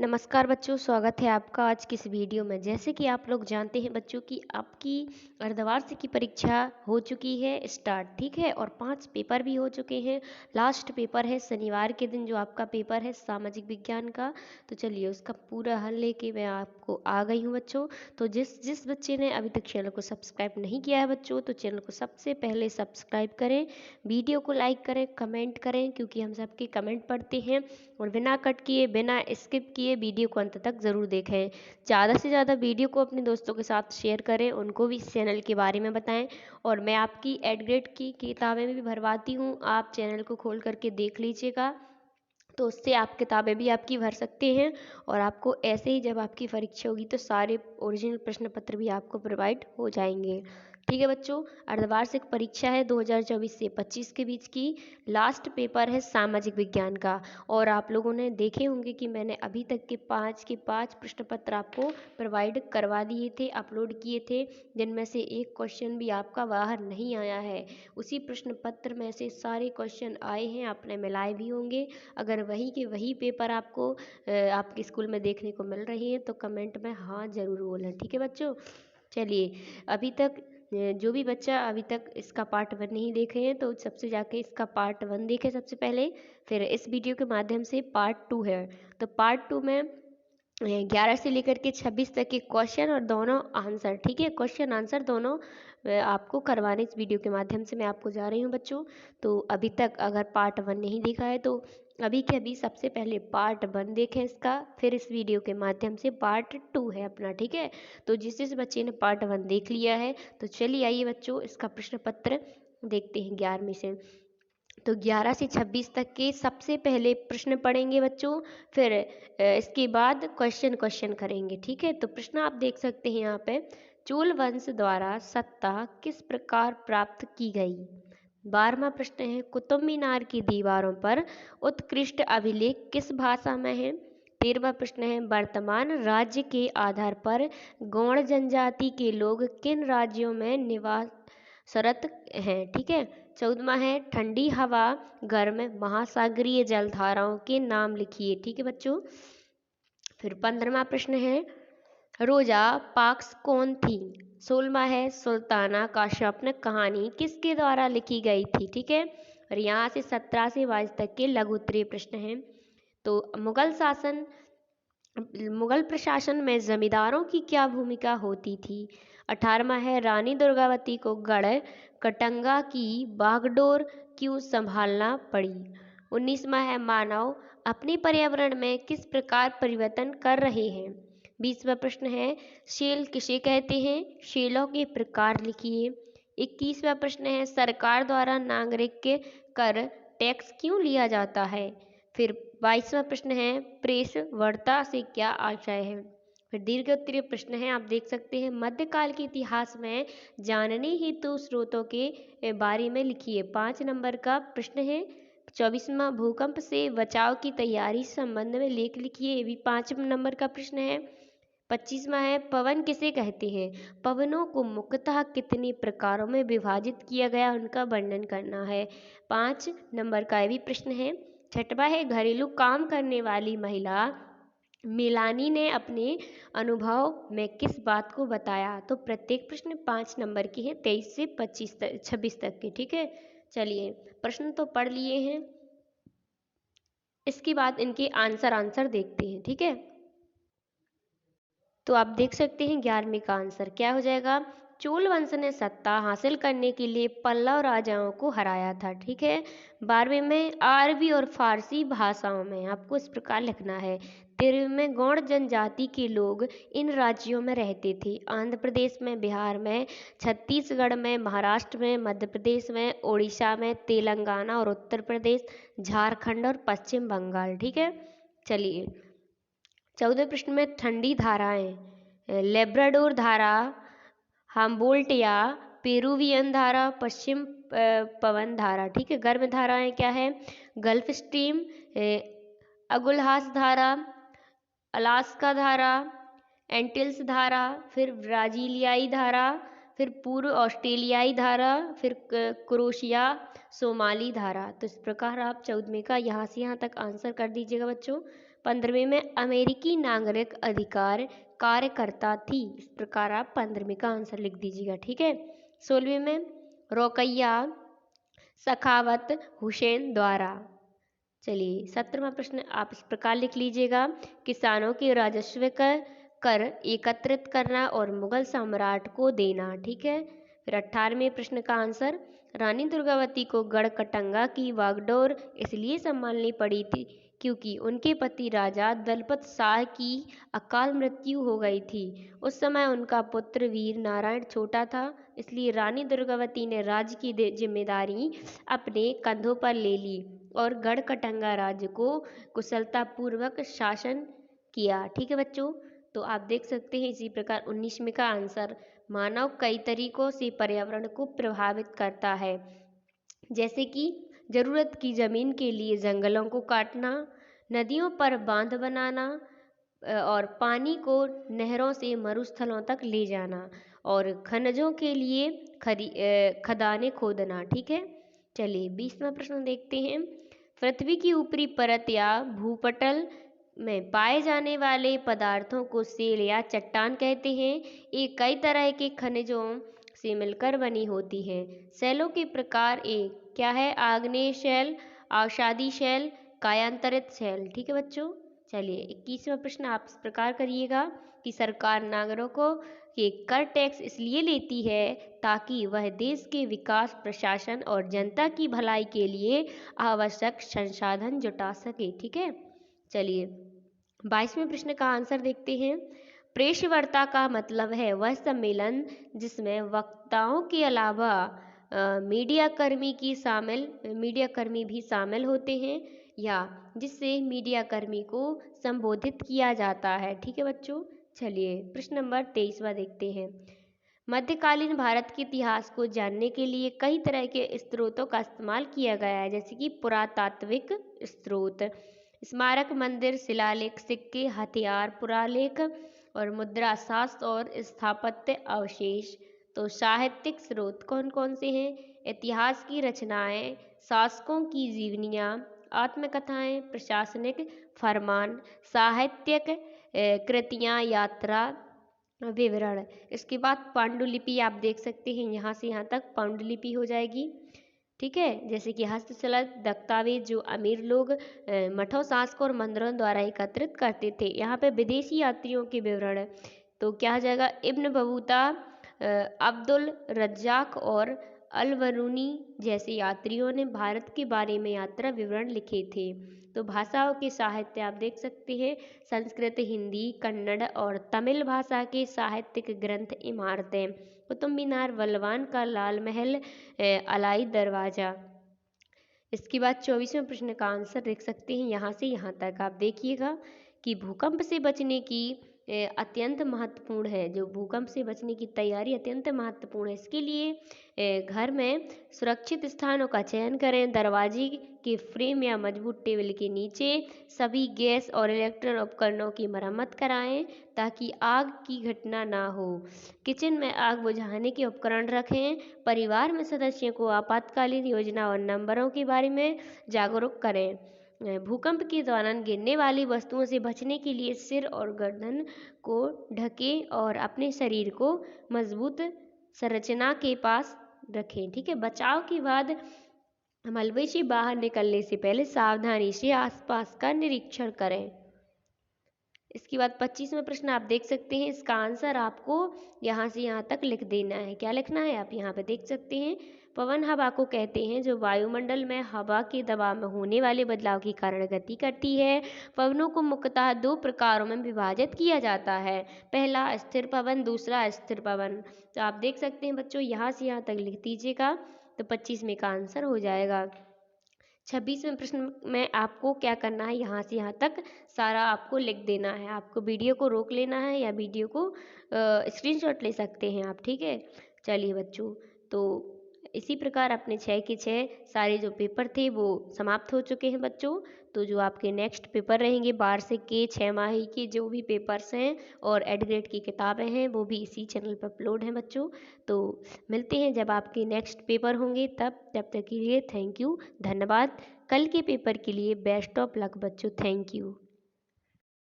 नमस्कार बच्चों, स्वागत है आपका आज की इस वीडियो में। जैसे कि आप लोग जानते हैं बच्चों कि आपकी अर्धवार्षिक की परीक्षा हो चुकी है स्टार्ट, ठीक है, और 5 पेपर भी हो चुके हैं। लास्ट पेपर है शनिवार के दिन जो आपका पेपर है सामाजिक विज्ञान का। तो चलिए उसका पूरा हल लेके मैं आपको आ गई हूँ बच्चों। तो जिस जिस बच्चे ने अभी तक चैनल को सब्सक्राइब नहीं किया है बच्चों, तो चैनल को सबसे पहले सब्सक्राइब करें, वीडियो को लाइक करें, कमेंट करें, क्योंकि हम सबके कमेंट पढ़ते हैं। और बिना कट किए, बिना स्किप किए वीडियो को अंत तक ज़रूर देखें। ज़्यादा से ज़्यादा वीडियो को अपने दोस्तों के साथ शेयर करें, उनको भी इस चैनल के बारे में बताएं। और मैं आपकी एड ग्रेड की किताबें भी भरवाती हूँ, आप चैनल को खोल करके देख लीजिएगा। तो उससे आप किताबें भी आपकी भर सकते हैं। और आपको ऐसे ही जब आपकी परीक्षा होगी तो सारे ओरिजिनल प्रश्न पत्र भी आपको प्रोवाइड हो जाएंगे। ठीक है बच्चों, अर्धवार्षिक परीक्षा है 2024 से 25 के बीच की। लास्ट पेपर है सामाजिक विज्ञान का। और आप लोगों ने देखे होंगे कि मैंने अभी तक के 5 प्रश्न पत्र आपको प्रोवाइड करवा दिए थे, अपलोड किए थे, जिनमें से एक क्वेश्चन भी आपका बाहर नहीं आया है। उसी प्रश्न पत्र में से सारे क्वेश्चन आए हैं, आपने मिलाए भी होंगे। अगर वही के वही पेपर आपको आपके स्कूल में देखने को मिल रही है तो कमेंट में हाँ ज़रूर बोलें। ठीक है बच्चों, चलिए अभी तक जो भी बच्चा अभी तक इसका पार्ट 1 नहीं देखे हैं तो सबसे जाके इसका पार्ट 1 देखें सबसे पहले। फिर इस वीडियो के माध्यम से पार्ट 2 है, तो पार्ट 2 में 11 से लेकर के 26 तक के क्वेश्चन और दोनों आंसर, ठीक है, क्वेश्चन आंसर दोनों आपको करवाने इस वीडियो के माध्यम से मैं आपको जा रही हूँ बच्चों। तो अभी तक अगर पार्ट 1 नहीं देखा है तो अभी के अभी सबसे पहले पार्ट 1 देखें इसका, फिर इस वीडियो के माध्यम से पार्ट 2 है अपना, ठीक है। तो जिस जिस बच्चे ने पार्ट 1 देख लिया है तो चलिए आइए बच्चों इसका प्रश्न पत्र देखते हैं 11वीं से। तो 11 से 26 तक के सबसे पहले प्रश्न पढ़ेंगे बच्चों, फिर इसके बाद क्वेश्चन क्वेश्चन करेंगे, ठीक है। तो प्रश्न आप देख सकते हैं यहाँ पे, चोल वंश द्वारा सत्ता किस प्रकार प्राप्त की गई। 12वां प्रश्न है, कुतुब मीनार की दीवारों पर उत्कृष्ट अभिलेख किस भाषा में है। 13वां प्रश्न है, वर्तमान राज्य के आधार पर गौड़ जनजाति के लोग किन राज्यों में निवासरत हैं, ठीक है। 14वां है, ठंडी हवा गर्म महासागरीय जलधाराओं के नाम लिखिए, ठीक है बच्चों। फिर 15वां प्रश्न है, रोजा पार्क्स कौन थी। 16वां है, सुल्ताना का स्वप्न कहानी किसके द्वारा लिखी गई थी, ठीक है। और यहाँ से 17 से 22 तक के लघु उत्तरीय प्रश्न हैं। तो मुगल प्रशासन में जमींदारों की क्या भूमिका होती थी। 18वां है, रानी दुर्गावती को गढ़ कटंगा की बागडोर क्यों संभालना पड़ी। 19वां है, मानव अपने पर्यावरण में किस प्रकार परिवर्तन कर रहे हैं। 20वां प्रश्न है, शेल किसे कहते हैं, शेलों के प्रकार लिखिए। 21वां प्रश्न है, सरकार द्वारा नागरिक के कर टैक्स क्यों लिया जाता है। फिर 22वां प्रश्न है, प्रेस वार्ता से क्या आशय है। फिर दीर्घ उत्तरीय प्रश्न है, आप देख सकते हैं, मध्यकाल के इतिहास में जानने हेतु स्रोतों के बारे में लिखिए, 5 नंबर का प्रश्न है। 24वां, भूकंप से बचाव की तैयारी संबंध में लेख लिखिए, ये भी 5 नंबर का प्रश्न है। 25वां है, पवन किसे कहते हैं, पवनों को मुख्यतः कितने प्रकारों में विभाजित किया गया उनका वर्णन करना है, 5 नंबर का ये भी प्रश्न है। 6वां है, घरेलू काम करने वाली महिला मिलानी ने अपने अनुभव में किस बात को बताया। तो प्रत्येक प्रश्न 5 नंबर के हैं, 23 से 26 तक के, ठीक है। चलिए प्रश्न तो पढ़ लिए हैं, इसके बाद इनके आंसर देखते हैं, ठीक है। तो आप देख सकते हैं 11वीं का आंसर क्या हो जाएगा, चोल वंश ने सत्ता हासिल करने के लिए पल्लव राजाओं को हराया था, ठीक है। 12वीं में अरबी और फारसी भाषाओं में आपको इस प्रकार लिखना है। 13वीं में गौड़ जनजाति के लोग इन राज्यों में रहते थे, आंध्र प्रदेश में, बिहार में, छत्तीसगढ़ में, महाराष्ट्र में, मध्य प्रदेश में, उड़ीसा में, तेलंगाना और उत्तर प्रदेश, झारखंड और पश्चिम बंगाल, ठीक है। चलिए 14वें प्रश्न में, ठंडी धाराएं, लेब्राडोर धारा, हाम्बोल्ट या पेरुवियन धारा, पश्चिम पवन धारा, ठीक है। गर्म धाराएं क्या है, गल्फ स्ट्रीम, अगुलहास धारा, अलास्का धारा, एंटिल्स धारा, फिर ब्राजीलियाई धारा, फिर पूर्व ऑस्ट्रेलियाई धारा, फिर क्रोशिया सोमाली धारा। तो इस प्रकार आप 14वें का यहाँ से यहाँ तक आंसर कर दीजिएगा बच्चों। 15वें में अमेरिकी नागरिक अधिकार कार्यकर्ता थी। इस प्रकार आप 15वें का आंसर लिख दीजिएगा, ठीक है। 16वें में रोकैया सखावत हुसैन द्वारा। चलिए 17वां प्रश्न आप इस प्रकार लिख लीजिएगा, किसानों के राजस्व कर एकत्रित करना और मुगल सम्राट को देना, ठीक है। फिर 18वें प्रश्न का आंसर, रानी दुर्गावती को गढ़कटंगा की वागडोर इसलिए संभालनी पड़ी थी क्योंकि उनके पति राजा दलपत शाह की अकाल मृत्यु हो गई थी। उस समय उनका पुत्र वीर नारायण छोटा था, इसलिए रानी दुर्गावती ने राज्य की जिम्मेदारी अपने कंधों पर ले ली और गढ़कटंगा राज्य को कुशलतापूर्वक शासन किया, ठीक है बच्चों। तो आप देख सकते हैं इसी प्रकार 19वें का आंसर, मानव कई तरीकों से पर्यावरण को प्रभावित करता है, जैसे कि जरूरत की जमीन के लिए जंगलों को काटना, नदियों पर बांध बनाना और पानी को नहरों से मरुस्थलों तक ले जाना और खनिजों के लिए खदानें खोदना, ठीक है। चलिए 20वां प्रश्न देखते हैं, पृथ्वी की ऊपरी परत या भूपटल में पाए जाने वाले पदार्थों को सेल या चट्टान कहते हैं। ये कई तरह के खनिजों से मिलकर बनी होती है। सेलों के प्रकार एक क्या है, आग्नेय शैल, आशादी शैल, कायांतरित शैल, ठीक है बच्चों। चलिए 21वां प्रश्न आप इस प्रकार करिएगा कि सरकार नागरिकों के कर टैक्स इसलिए लेती है ताकि वह देश के विकास, प्रशासन और जनता की भलाई के लिए आवश्यक संसाधन जुटा सके, ठीक है। चलिए 22वें प्रश्न का आंसर देखते हैं, प्रेसवार्ता का मतलब है वह सम्मेलन जिसमें वक्ताओं के अलावा मीडिया कर्मी भी शामिल होते हैं या जिससे मीडिया कर्मी को संबोधित किया जाता है, ठीक है बच्चों। चलिए प्रश्न नंबर 23वां देखते हैं, मध्यकालीन भारत के इतिहास को जानने के लिए कई तरह के स्रोतों का इस्तेमाल किया गया है, जैसे कि पुरातात्विक स्रोत, स्मारक, मंदिर, शिलालेख, सिक्के, हथियार, पुरालेख और मुद्रा शास्त्र और स्थापत्य अवशेष। तो साहित्यिक स्रोत कौन कौन से हैं, इतिहास की रचनाएं, शासकों की जीवनियाँ, आत्मकथाएं, प्रशासनिक फरमान, साहित्यिक कृतियाँ, यात्रा विवरण। इसके बाद पांडुलिपि आप देख सकते हैं, यहाँ से यहाँ तक पांडुलिपि हो जाएगी, ठीक है। जैसे कि हस्तचलित दस्तावेज जो अमीर लोग मठों, शासकों और मंदिरों द्वारा एकत्रित करते थे। यहाँ पे विदेशी यात्रियों के विवरण, तो क्या हो जाएगा, इब्न बतूता, अब्दुल रज्जाक और अल-बरूनी जैसे यात्रियों ने भारत के बारे में यात्रा विवरण लिखे थे। तो भाषाओं के साहित्य आप देख सकते हैं, संस्कृत, हिंदी, कन्नड़ और तमिल भाषा के साहित्यिक ग्रंथ, इमारतें, कुतुब मीनार, बलवान का लाल महल, अलाई दरवाजा। इसके बाद 24वें प्रश्न का आंसर देख सकते हैं, यहाँ से यहाँ तक आप देखिएगा कि भूकंप से बचने की अत्यंत महत्वपूर्ण है, जो भूकंप से बचने की तैयारी अत्यंत महत्वपूर्ण है। इसके लिए घर में सुरक्षित स्थानों का चयन करें, दरवाजे के फ्रेम या मजबूत टेबल के नीचे सभी गैस और इलेक्ट्रॉनिक उपकरणों की मरम्मत कराएं ताकि आग की घटना ना हो। किचन में आग बुझाने के उपकरण रखें। परिवार में सदस्यों को आपातकालीन योजना और नंबरों के बारे में जागरूक करें। भूकंप के दौरान गिरने वाली वस्तुओं से बचने के लिए सिर और गर्दन को ढकें और अपने शरीर को मजबूत संरचना के पास रखें, ठीक है। बचाव के बाद मलबे से बाहर निकलने से पहले सावधानी से आसपास का निरीक्षण करें। इसके बाद 25वां प्रश्न आप देख सकते हैं, इसका आंसर आपको यहाँ से यहाँ तक लिख देना है। क्या लिखना है, आप यहाँ पे देख सकते हैं, पवन हवा को कहते हैं जो वायुमंडल में हवा के दबाव में होने वाले बदलाव के कारण गति करती है। पवनों को मुख्यतः दो प्रकारों में विभाजित किया जाता है, पहला स्थिर पवन, दूसरा अस्थिर पवन। तो आप देख सकते हैं बच्चों, यहाँ से यहाँ तक लिख दीजिएगा तो 25वें का आंसर हो जाएगा। 26वें प्रश्न में आपको क्या करना है, यहाँ से यहाँ तक सारा आपको लिख देना है। आपको वीडियो को रोक लेना है या वीडियो को स्क्रीनशॉट ले सकते हैं आप, ठीक है। चलिए बच्चों, तो इसी प्रकार अपने 6 के 6 सारे जो पेपर थे वो समाप्त हो चुके हैं बच्चों। तो जो आपके नेक्स्ट पेपर रहेंगे वार्षिक के 6 माही के जो भी पेपर्स हैं और एड ग्रेड की किताबें हैं वो भी इसी चैनल पर अपलोड हैं बच्चों। तो मिलते हैं जब आपके नेक्स्ट पेपर होंगे, तब तक के लिए थैंक यू, धन्यवाद। कल के पेपर के लिए बेस्ट ऑफ लक बच्चों, थैंक यू।